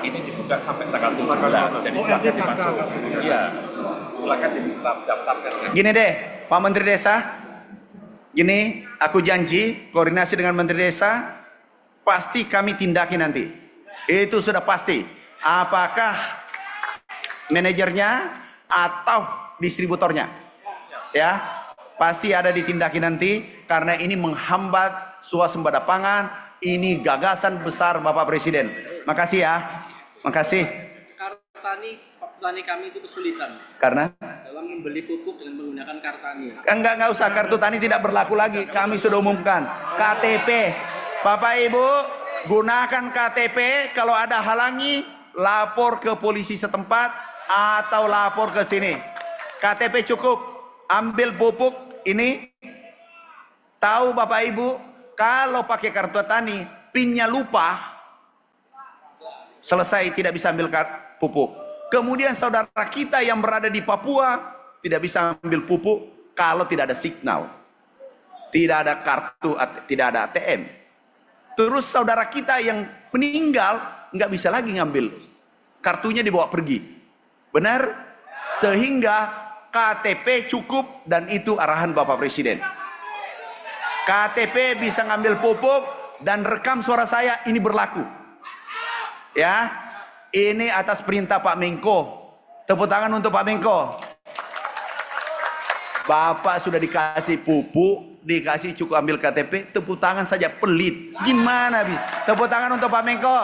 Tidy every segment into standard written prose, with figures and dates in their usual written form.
ini dibuka sampai tanggal 17, jadi silakan dimasuk. Iya, silakan didaftarkan. Gini deh, Pak Menteri Desa, gini, aku janji koordinasi dengan Menteri Desa, pasti kami tindaki nanti. Itu sudah pasti. Apakah manajernya atau distributornya? Ya, pasti ada ditindaki nanti karena ini menghambat swasembada pangan. Ini gagasan besar Bapak Presiden. Makasih ya. Makasih. Petani kami itu kesulitan. Karena? Dalam membeli pupuk dengan menggunakan kartani. Enggak usah, kartu tani tidak berlaku lagi. Kami sudah umumkan. KTP. Bapak Ibu, gunakan KTP. Kalau ada halangi, lapor ke polisi setempat atau lapor ke sini. KTP cukup. Ambil pupuk ini. Tahu Bapak Ibu, kalau pakai kartu tani, PIN-nya lupa, selesai tidak bisa ambil pupuk. Kemudian saudara kita yang berada di Papua tidak bisa ambil pupuk kalau tidak ada signal, tidak ada kartu, tidak ada ATM. Terus saudara kita yang meninggal nggak bisa lagi ngambil, kartunya dibawa pergi. Benar? Sehingga KTP cukup dan itu arahan Bapak Presiden. KTP bisa ngambil pupuk dan rekam suara saya, ini berlaku. Ya, ini atas perintah Pak Menko. Tepuk tangan untuk Pak Menko. Bapak sudah dikasih pupuk, dikasih cukup ambil KTP, tepuk tangan saja pelit. Gimana bisa? Tepuk tangan untuk Pak Menko.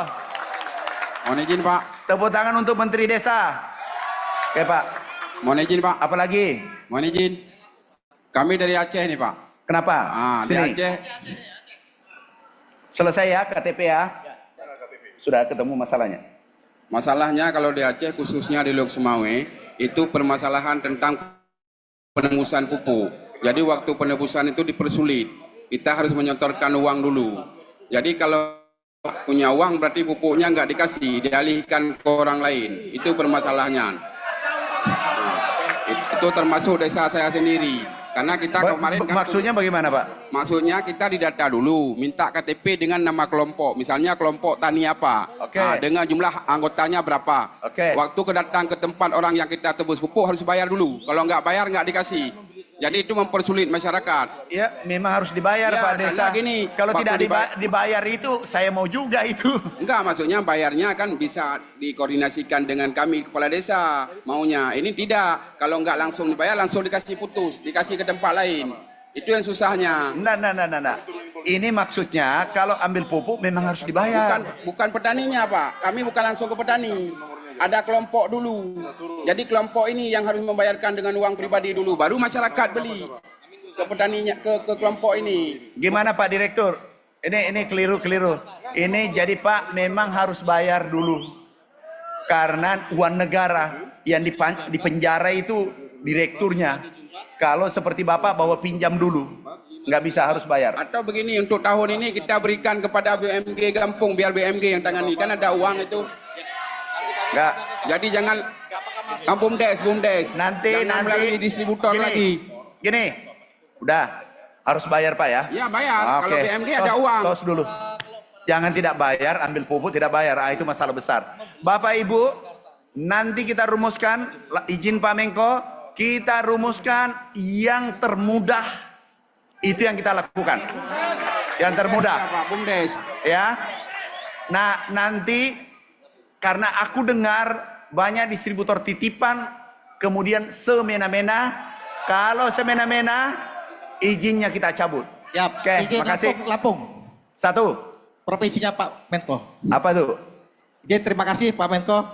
Mohon izin Pak. Tepuk tangan untuk Menteri Desa. Oke Pak. Mohon izin Pak. Apalagi? Mohon izin. Kami dari Aceh nih Pak. Kenapa? Di Sini. Aceh. Selesai ya KTP ya? Sudah ketemu masalahnya? Masalahnya kalau di Aceh khususnya di Lok Semawe itu permasalahan tentang penembusan pupuk. Jadi waktu penebusan itu dipersulit. Kita harus menyetorkan uang dulu. Jadi kalau punya uang berarti pupuknya nggak dikasih, dialihkan ke orang lain. Itu permasalahannya. Itu termasuk desa saya sendiri. Karena kita kemarin kan, maksudnya bagaimana Pak? Maksudnya kita didata dulu, minta KTP dengan nama kelompok. Misalnya kelompok tani apa, Oke. nah, dengan jumlah anggotanya berapa. Oke. Waktu kedatang ke tempat orang yang kita tebus pupuk harus bayar dulu. Kalau nggak bayar nggak dikasih. Jadi itu mempersulit masyarakat. Ya, memang harus dibayar Ya, Pak karena Desa. gini, Kalau waktu tidak dibayar itu, saya mau juga itu. Enggak, maksudnya bayarnya kan bisa dikoordinasikan dengan kami kepala desa maunya. Ini tidak, kalau nggak langsung dibayar langsung dikasih putus, dikasih ke tempat lain. Itu yang susahnya. Nah. Ini maksudnya kalau ambil pupuk memang harus dibayar. Bukan petaninya Pak, kami bukan langsung ke petani. Ada kelompok dulu. Jadi kelompok ini yang harus membayarkan dengan uang pribadi dulu, baru masyarakat beli ke petaninya, ke kelompok ini. Gimana Pak Direktur? Ini keliru. Ini jadi Pak memang harus bayar dulu. Karena uang negara yang di penjara itu direkturnya. Kalau seperti Bapak bawa pinjam dulu, nggak bisa, harus bayar. Atau begini, untuk tahun ini kita berikan kepada BMG Gampung, biar BMG yang tangani, kan ada uang itu. Nggak. Jadi jangan BUMDes. Nanti melalui distributor lagi. Gini, udah harus bayar Pak ya? Ya bayar. Kalau BMG ada uang. Tos dulu. Jangan tidak bayar, ambil pupuk tidak bayar. Itu masalah besar. Bapak Ibu, nanti kita rumuskan, izin Pak Menko, kita rumuskan yang termudah. Itu yang kita lakukan. Yang termudah. Ya, Pak BUMDes. Ya. Nah, nanti karena aku dengar banyak distributor titipan kemudian semena-mena. Kalau semena-mena, izinnya kita cabut. Siap. Oke, Izin makasih. Lampung. Satu. Provinsinya Pak Menko. Apa tuh? Izin, terima kasih Pak Menko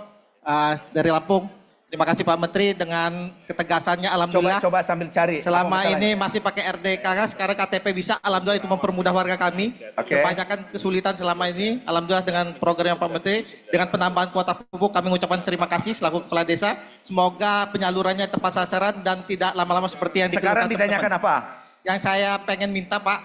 dari Lampung. Terima kasih Pak Menteri dengan ketegasannya, alhamdulillah. Coba sambil cari. Selama ini masih pakai RDK, sekarang KTP bisa, alhamdulillah itu mempermudah warga kami. Oke. Kebanyakan kesulitan selama ini, alhamdulillah dengan program Pak Menteri, dengan penambahan kuota pupuk kami mengucapkan terima kasih selaku kepala desa. Semoga penyalurannya tepat sasaran dan tidak lama-lama seperti yang sekarang dikeluhkan ditanyakan teman-teman. apa? Yang saya pengen minta Pak,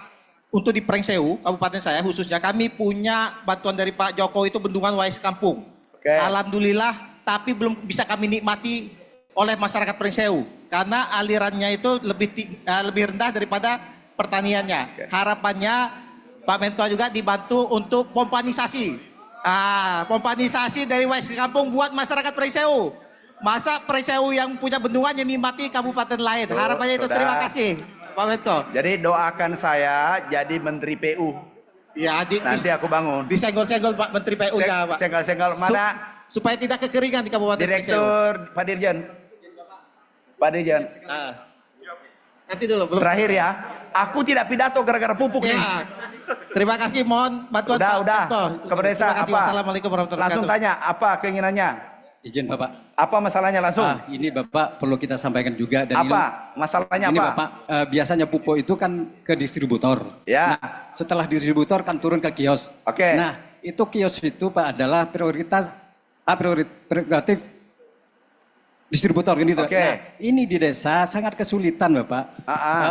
untuk di Prengseu, kabupaten saya khususnya, kami punya bantuan dari Pak Jokowi itu bendungan Wais Kampung. Oke. Alhamdulillah, tapi belum bisa kami nikmati oleh masyarakat Prengseu karena alirannya itu lebih rendah daripada pertaniannya. Oke. Harapannya Pak Menko juga dibantu untuk pompanisasi. Pompanisasi dari West Kampung buat masyarakat Preseu. Masa Preseu yang punya bendungan yang nikmati kabupaten lain. Harapannya itu. Sudah. Terima kasih Pak Menko. Jadi doakan saya jadi Menteri PU. Ya, Nanti aku bangun. disenggol-senggol Pak Menteri PU-nya, Pak. Senggol-senggol mana? Supaya tidak kekeringan di Kabupaten Preseu. Direktur Pak Dirjen. Pak Dirjen. Nanti dulu belum. Terakhir ya. Aku tidak pidato gara-gara pupuk nih. Ya. Terima kasih, mohon bantuan Pak Udah. Menko. Kepada desa Terima kasih. apa? Wassalamualaikum warahmatullahi Langsung wabarakatuh. tanya apa keinginannya? Izin Bapak. Apa masalahnya langsung? Ini Bapak perlu kita sampaikan juga dan Apa? Masalahnya ini apa? Bapak biasanya pupuk itu kan ke distributor. Ya. Nah, setelah distributor kan turun ke kios. Oke. Nah, itu kios itu Pak adalah prerogatif distributor gitu. Oke. Nah, ini di desa sangat kesulitan Bapak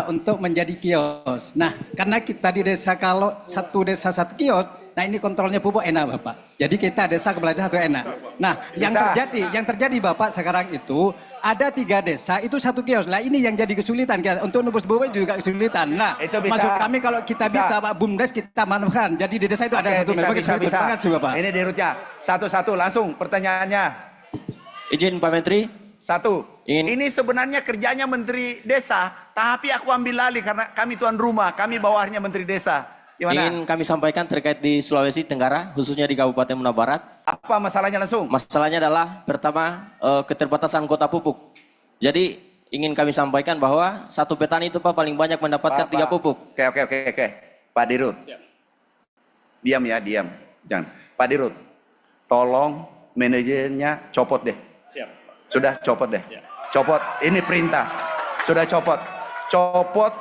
untuk menjadi kios. Nah, karena kita di desa kalau satu desa satu kios, nah ini kontrolnya pupuk enak Bapak. Jadi kita desa kepala desa satu enak. Nah, yang terjadi Bapak sekarang itu ada 3 desa itu satu kios. Lah ini yang jadi kesulitan untuk nebus pupuk juga kesulitan. Nah, Itu bisa. maksud kami kalau kita bisa Pak BUMDes kita manfaatkan. Jadi di desa itu ada satu memang kesulitan. Terima kasih Bapak. Ini di rootnya. Satu-satu langsung pertanyaannya. Izin Pak Menteri. Satu. Ingin- Ini sebenarnya kerjanya Menteri Desa, tapi aku ambil alih karena kami tuan rumah, kami bawahnya Menteri Desa. Gimana? Ingin kami sampaikan terkait di Sulawesi Tenggara, khususnya di Kabupaten Muna Barat. Apa masalahnya langsung? Masalahnya adalah pertama keterbatasan kuota pupuk. Jadi ingin kami sampaikan bahwa satu petani itu Pak paling banyak mendapatkan 3 pupuk. Oke. Pak Dirut. Diam ya, diam. Jangan. Pak Dirut, tolong manajernya copot deh. Siap. Sudah copot deh. Copot. Ini perintah. Sudah copot. Copot.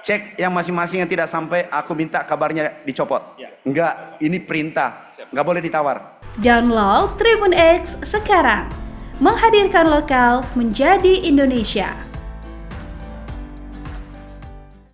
Cek yang masing-masing yang tidak sampai, aku minta kabarnya dicopot. Enggak, ini perintah. Enggak boleh ditawar. Download Tribun X sekarang. Menghadirkan lokal menjadi Indonesia.